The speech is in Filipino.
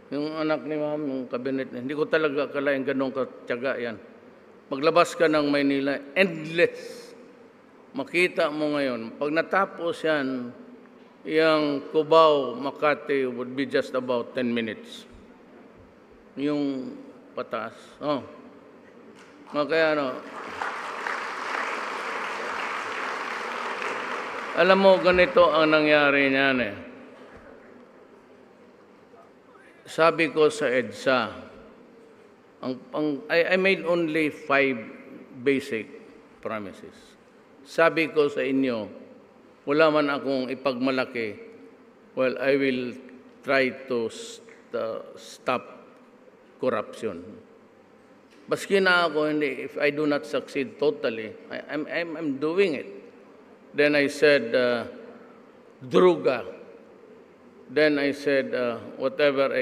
Yung anak ni ma'am, yung cabinet, hindi ko talaga akalain ganun katyaga yan. Maglabas ka ng Maynila, endless. Makita mo ngayon, pag natapos yan, yung Cubao, Makati would be just about 10 minutes. Yung pataas. Oh. Kaya alam mo, ganito ang nangyari niyan eh. Sabi ko sa EDSA, I made only 5 basic promises. Sabi ko sa inyo, wala man akong ipagmalaki, well, I will try to stop corruption. Baski na ako, if I do not succeed totally, I'm doing it. Then I said, Druga. Then I said, whatever